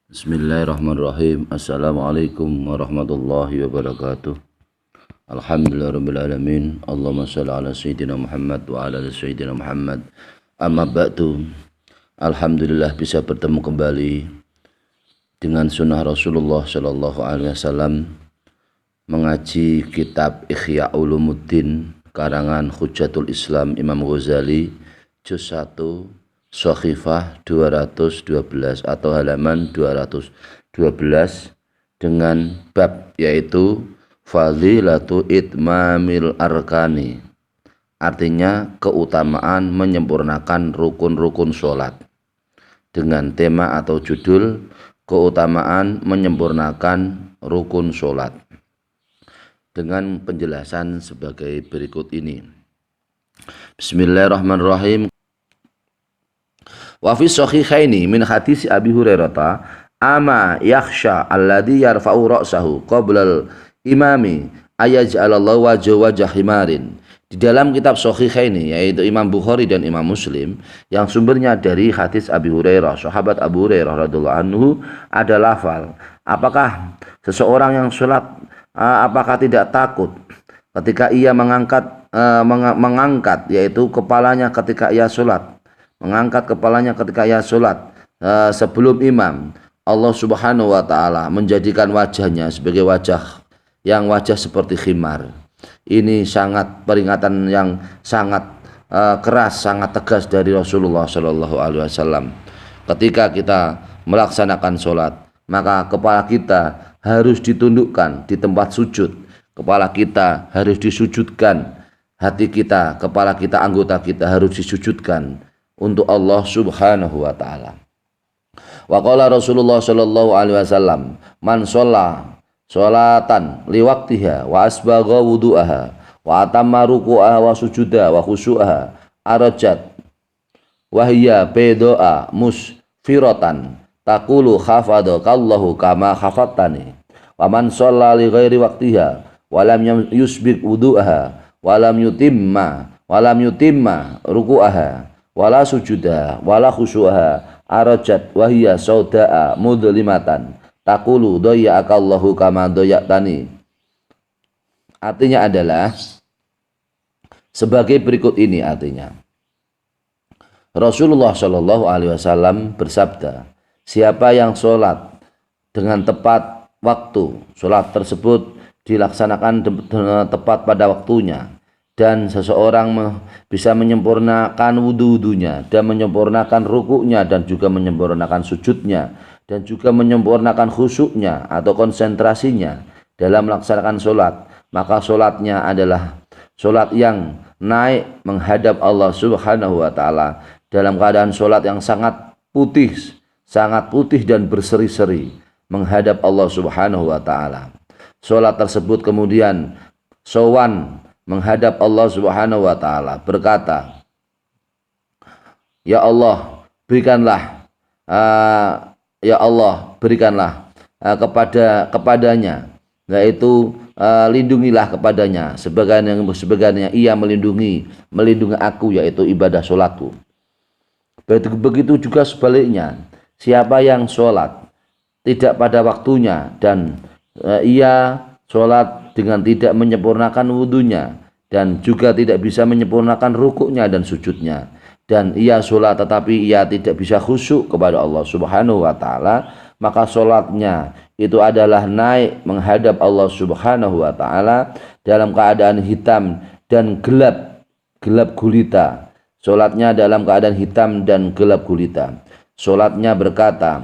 Bismillahirrahmanirrahim. Assalamualaikum warahmatullahi wabarakatuh. Alhamdulillahirrabbilalamin. Allahumma salli ala Sayyidina Muhammad wa ala Sayyidina Muhammad. Amma ba'du. Alhamdulillah bisa bertemu kembali dengan sunnah Rasulullah Sallallahu Alaihi Wasallam, mengaji kitab Ihya Ulumuddin karangan Hujjatul Islam Imam Ghazali, juz 1, Shahifah 212 atau halaman 212 dengan bab yaitu Fadilatu Itmamil Arkani, artinya keutamaan menyempurnakan rukun-rukun sholat, dengan tema atau judul keutamaan menyempurnakan rukun sholat, dengan penjelasan sebagai berikut ini. Bismillahirrahmanirrahim. Wa fi sahihaini min hadis Abi Hurairah ama yakhsha alladhi yarfa'u ra'sahu qabla al-imami ayaj'alallahu wajha himarin. Di dalam kitab Sahihaini, yaitu Imam Bukhari dan Imam Muslim, yang sumbernya dari hadis Abi Hurairah, sahabat Abu Hurairah radhiyallahu anhu, ada lafal, apakah seseorang yang sholat apakah tidak takut ketika ia mengangkat yaitu kepalanya ketika ia sholat, mengangkat kepalanya ketika ia sholat sebelum imam, Allah Subhanahu wa ta'ala menjadikan wajahnya sebagai wajah seperti khimar. Ini sangat peringatan yang sangat keras, sangat tegas dari Rasulullah Sallallahu Alaihi Wasallam. Ketika kita melaksanakan sholat, maka kepala kita harus ditundukkan di tempat sujud, kepala kita harus disujudkan, hati kita, kepala kita, anggota kita harus disujudkan untuk Allah Subhanahu wa ta'ala. Wa qala Rasulullah sallallahu alaihi wasallam, man shalla sholatan liwaqtiha wa asbagha wudu'aha wa atamma ruku'aha wa sujuda wa khusyu'aha arajat wa hiya bedoa musfiratan taqulu khafadakallahu kama khafattani. Wa man shalla li ghairi waqtiha wa lam yusbik wudu'aha wa lam yutimma ruku'aha wala sujuda wala khusyuha arajat wahiyya sauda'a mudlimatan taqulu doya'akallahu kama doya'tani. Artinya adalah sebagai berikut ini. Artinya Rasulullah Shallallahu Alaihi Wasallam bersabda, siapa yang sholat dengan tepat waktu, sholat tersebut dilaksanakan tepat pada waktunya, dan seseorang bisa menyempurnakan wudhu-wudhunya dan menyempurnakan rukuknya dan juga menyempurnakan sujudnya dan juga menyempurnakan khusyuknya atau konsentrasinya dalam melaksanakan sholat, maka sholatnya adalah sholat yang naik menghadap Allah Subhanahu wa ta'ala dalam keadaan sholat yang sangat putih dan berseri-seri menghadap Allah Subhanahu wa ta'ala. Sholat tersebut kemudian sowan menghadap Allah Subhanahu wa ta'ala, berkata, Ya Allah berikanlah kepadanya, yaitu lindungilah kepadanya sebagaimana ia melindungi aku, yaitu ibadah sholatku. Begitu juga sebaliknya, siapa yang sholat tidak pada waktunya dan ia sholat dengan tidak menyempurnakan wudhunya dan juga tidak bisa menyempurnakan rukuknya dan sujudnya, dan ia sholat tetapi ia tidak bisa khusyuk kepada Allah Subhanahu wa ta'ala, maka sholatnya itu adalah naik menghadap Allah Subhanahu wa ta'ala dalam keadaan hitam dan gelap gulita. Sholatnya dalam keadaan hitam dan gelap gulita. Sholatnya berkata,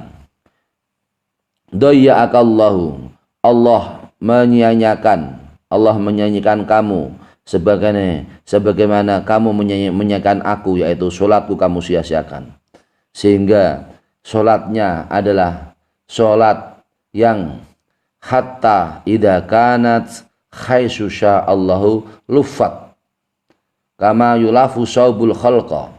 doya'akallahu, Allah menyanyikan kamu sebagaimana kamu menyanyikan aku, yaitu sholatku kamu sia-siakan. Sehingga sholatnya adalah sholat yang hatta idza kanat khaisu Allahu luffat kama yulafu saubul khalqa,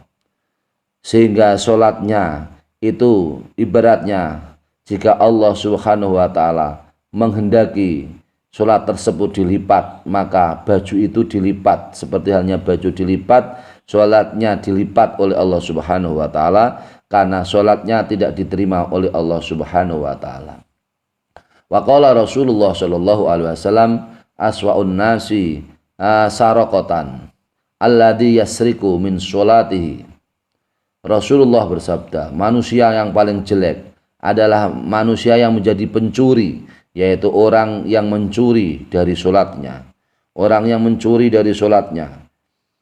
sehingga sholatnya itu ibaratnya jika Allah Subhanahu wa ta'ala menghendaki sholat tersebut dilipat, maka baju itu dilipat seperti halnya baju dilipat, sholatnya dilipat oleh Allah Subhanahu wa ta'ala karena sholatnya tidak diterima oleh Allah Subhanahu wa taala. Wa qala Rasulullah sallallahu alaihi wasallam aswa'un nasi saraqatan alladhi yasriku min sholatihi. Rasulullah bersabda, manusia yang paling jelek adalah manusia yang menjadi pencuri, yaitu orang yang mencuri dari sholatnya. Orang yang mencuri dari sholatnya,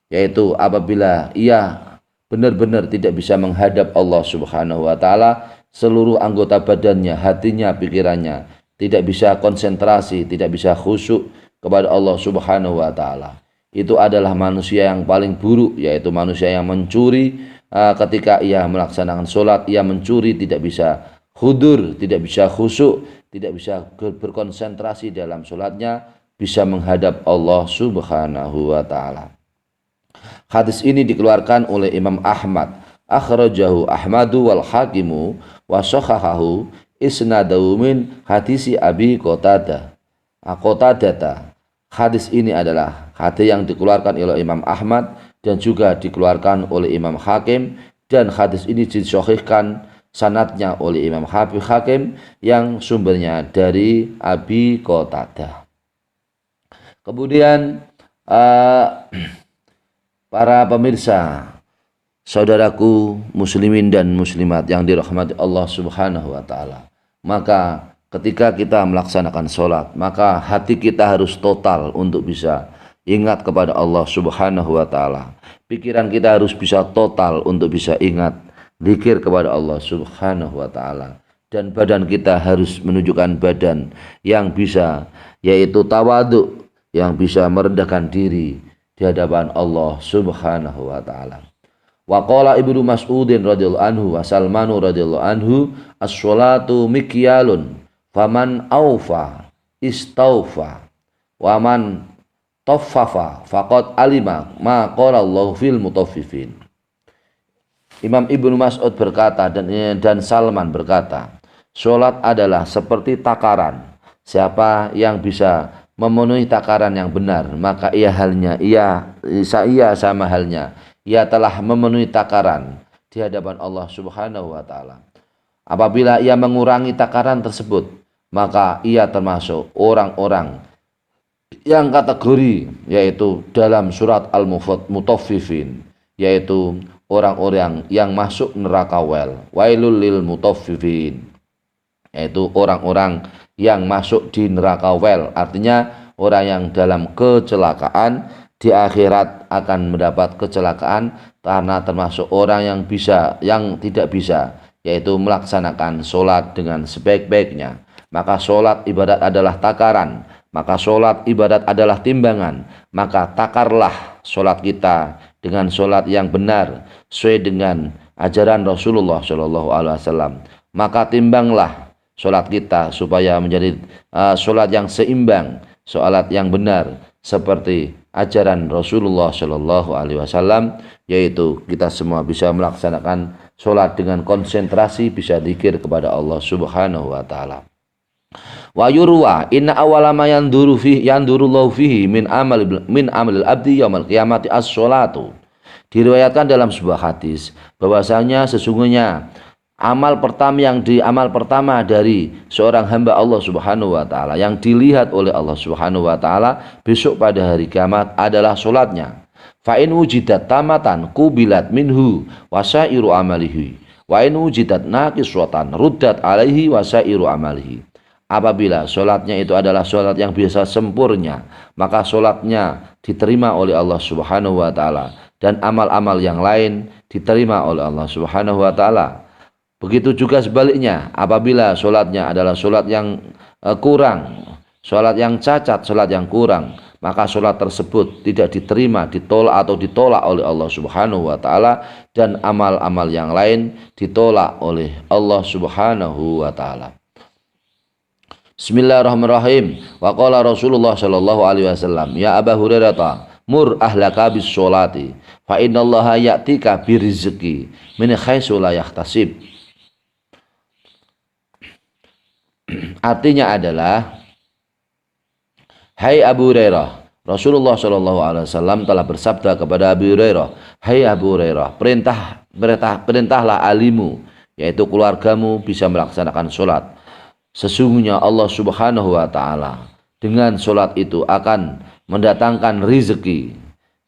yaitu apabila ia benar-benar tidak bisa menghadap Allah Subhanahu wa taala, seluruh anggota badannya, hatinya, pikirannya tidak bisa konsentrasi, tidak bisa khusyuk kepada Allah Subhanahu wa taala. Itu adalah manusia yang paling buruk, yaitu manusia yang mencuri ketika ia melaksanakan sholat. Ia mencuri, tidak bisa hudur, tidak bisa khusyuk, tidak bisa berkonsentrasi dalam sholatnya, bisa menghadap Allah Subhanahu wa taala. Hadis ini dikeluarkan oleh Imam Ahmad, akhrajahu Ahmadu wal Hakimu wa sahahahu isnadahu min hadisi Abi Qatadah. Hadis ini adalah hadis yang dikeluarkan oleh Imam Ahmad dan juga dikeluarkan oleh Imam Hakim, dan hadis ini disahihkan sanadnya oleh Imam Hakim yang sumbernya dari Abi Qatadah. Kemudian para pemirsa, saudaraku muslimin dan muslimat yang dirahmati Allah Subhanahu wa taala, maka ketika kita melaksanakan sholat, maka hati kita harus total untuk bisa ingat kepada Allah Subhanahu wa taala. Pikiran kita harus bisa total untuk bisa ingat zikir kepada Allah Subhanahu wa taala, dan badan kita harus menunjukkan badan yang bisa, yaitu tawadhu, yang bisa merendahkan diri di hadapan Allah Subhanahu wa taala. Wa qala Ibnu Mas'udin radhiyallahu anhu wa Salmanu radhiyallahu anhu, as-sholatu mikyalun faman aufa istaufa wa man taffafa faqad alima ma qala Allah fil mutaffifin. Imam Ibnu Mas'ud berkata dan Salman berkata, sholat adalah seperti takaran. Siapa yang bisa memenuhi takaran yang benar, maka ia sama halnya ia telah memenuhi takaran di hadapan Allah Subhanahu wa taala. Apabila ia mengurangi takaran tersebut, maka ia termasuk orang-orang yang kategori, yaitu dalam surat Al-Mutaffifin, yaitu orang-orang yang masuk neraka wailul lil mutaffifin, yaitu orang-orang yang masuk di neraka artinya orang yang dalam kecelakaan di akhirat akan mendapat kecelakaan karena termasuk orang yang tidak bisa, yaitu melaksanakan sholat dengan sebaik-baiknya. Maka sholat ibadat adalah takaran, maka sholat ibadat adalah timbangan. Maka takarlah sholat kita dengan sholat yang benar sesuai dengan ajaran Rasulullah SAW. Maka timbanglah sholat kita supaya menjadi sholat yang seimbang, sholat yang benar seperti ajaran Rasulullah SAW, yaitu kita semua bisa melaksanakan sholat dengan konsentrasi, bisa zikir kepada Allah Subhanahu wa taala. Wa yurwa inna awwala ma yandurullahu fihi min amalil abdi yaumil qiyamati as-sholatu. Diriwayatkan dalam sebuah hadis bahwasanya sesungguhnya amal pertama dari seorang hamba Allah Subhanahu wa taala yang dilihat oleh Allah Subhanahu wa taala besok pada hari kiamat adalah salatnya. Fa in wujidat tamatan qubilat minhu wasairu amalihi wa in wujidat naqisatan ruddat alaihi wasairu amalihi. Apabila sholatnya itu adalah sholat yang biasa sempurna, maka sholatnya diterima oleh Allah Subhanahu wa taala, dan amal-amal yang lain diterima oleh Allah Subhanahu wa taala. Begitu juga sebaliknya, apabila sholatnya adalah sholat yang kurang, sholat yang cacat, sholat yang kurang, maka sholat tersebut tidak diterima, ditolak oleh Allah Subhanahu wa taala, dan amal-amal yang lain ditolak oleh Allah Subhanahu wa taala. Bismillahirrahmanirrahim. Wa qala Rasulullah sallallahu alaihi wasallam, ya Abu Hurairah, mur ahlaka bis sholati fa innallaha ya'tika birizqi min haitsu la yahtasib. Artinya adalah, hai Abu Hurairah, Rasulullah sallallahu alaihi wasallam telah bersabda kepada Abu Hurairah, hai Abu Hurairah, perintahlah alimu, yaitu keluargamu, bisa melaksanakan sholat. Sesungguhnya Allah Subhanahu wa Ta'ala dengan sholat itu akan mendatangkan rizki.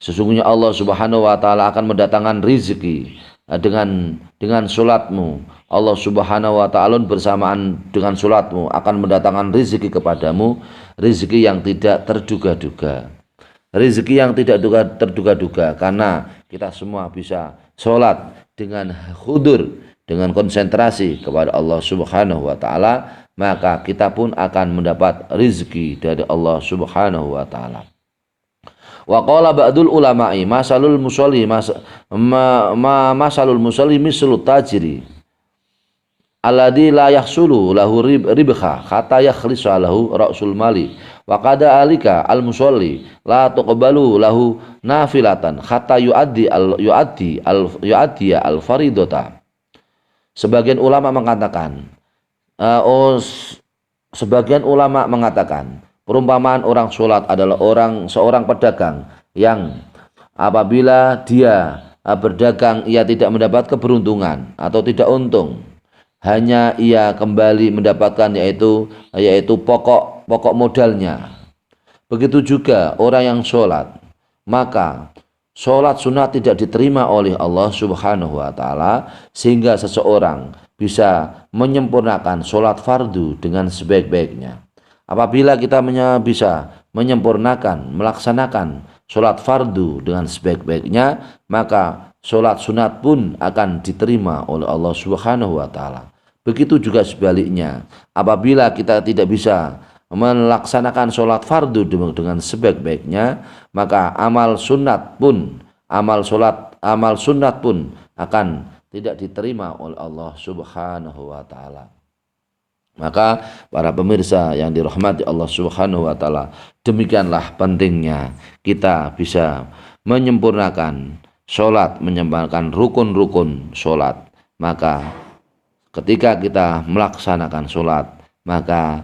Sesungguhnya Allah Subhanahu wa Ta'ala akan mendatangkan rizki dengan sholatmu. Allah Subhanahu wa Ta'ala bersamaan dengan sholatmu akan mendatangkan rizki kepadamu, rizki yang tidak terduga-duga, rizki yang tidak terduga-duga, karena kita semua bisa sholat dengan khudur, dengan konsentrasi kepada Allah Subhanahu wa Ta'ala, maka kita pun akan mendapat rizki dari Allah Subhanahu wa Ta'ala. Wa qala ba'dul ulama'i masalul musalli masalul musalli mislu tajiri alladhi la yahsulu lahu ribha hatta yakhlisa lahu ra'sul mali wa qada alika al musalli la tuqbalu lahu nafilatan hatta yuaddi al faridata. Sebagian ulama mengatakan perumpamaan orang sholat adalah seorang pedagang yang apabila dia berdagang ia tidak mendapat keberuntungan atau tidak untung, hanya ia kembali mendapatkan yaitu pokok modalnya. Begitu juga orang yang sholat, maka sholat sunat tidak diterima oleh Allah Subhanahu wa Ta'ala, sehingga seseorang bisa menyempurnakan sholat fardu dengan sebaik-baiknya. Apabila kita bisa melaksanakan sholat fardu dengan sebaik-baiknya, maka sholat sunat pun akan diterima oleh Allah Subhanahu wa Ta'ala. Begitu juga sebaliknya, apabila kita tidak bisa melaksanakan sholat fardu dengan sebaik-baiknya, maka amal sunnat pun akan tidak diterima oleh Allah Subhanahu wa Ta'ala. Maka para pemirsa yang dirahmati Allah Subhanahu wa Ta'ala, demikianlah pentingnya kita bisa menyempurnakan sholat, menyempurnakan rukun-rukun sholat. Maka ketika kita melaksanakan sholat, maka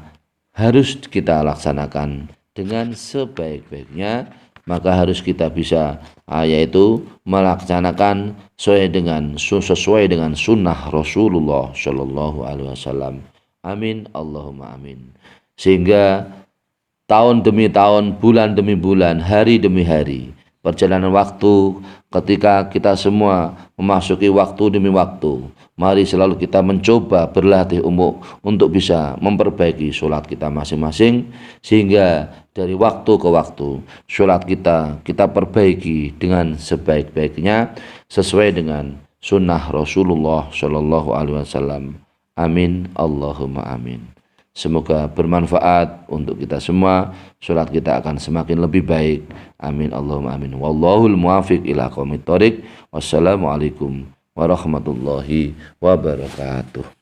harus kita laksanakan dengan sebaik-baiknya. Maka harus kita bisa yaitu melaksanakan sesuai dengan sunnah Rasulullah Shallallahu Alaihi Wasallam. Amin, Allahumma amin. Sehingga tahun demi tahun, bulan demi bulan, hari demi hari, perjalanan waktu, ketika kita semua memasuki waktu demi waktu, mari selalu kita mencoba berlatih untuk bisa memperbaiki sholat kita masing-masing, sehingga dari waktu ke waktu sholat kita perbaiki dengan sebaik-baiknya sesuai dengan sunnah Rasulullah Shallallahu Alaihi Wasallam. Amin, Allahumma amin. Semoga bermanfaat untuk kita semua. Sholat kita akan semakin lebih baik. Amin, Allahumma amin. Wallahul muwafiq ila aqwamit thoriq. Wassalamualaikum warahmatullahi wabarakatuh.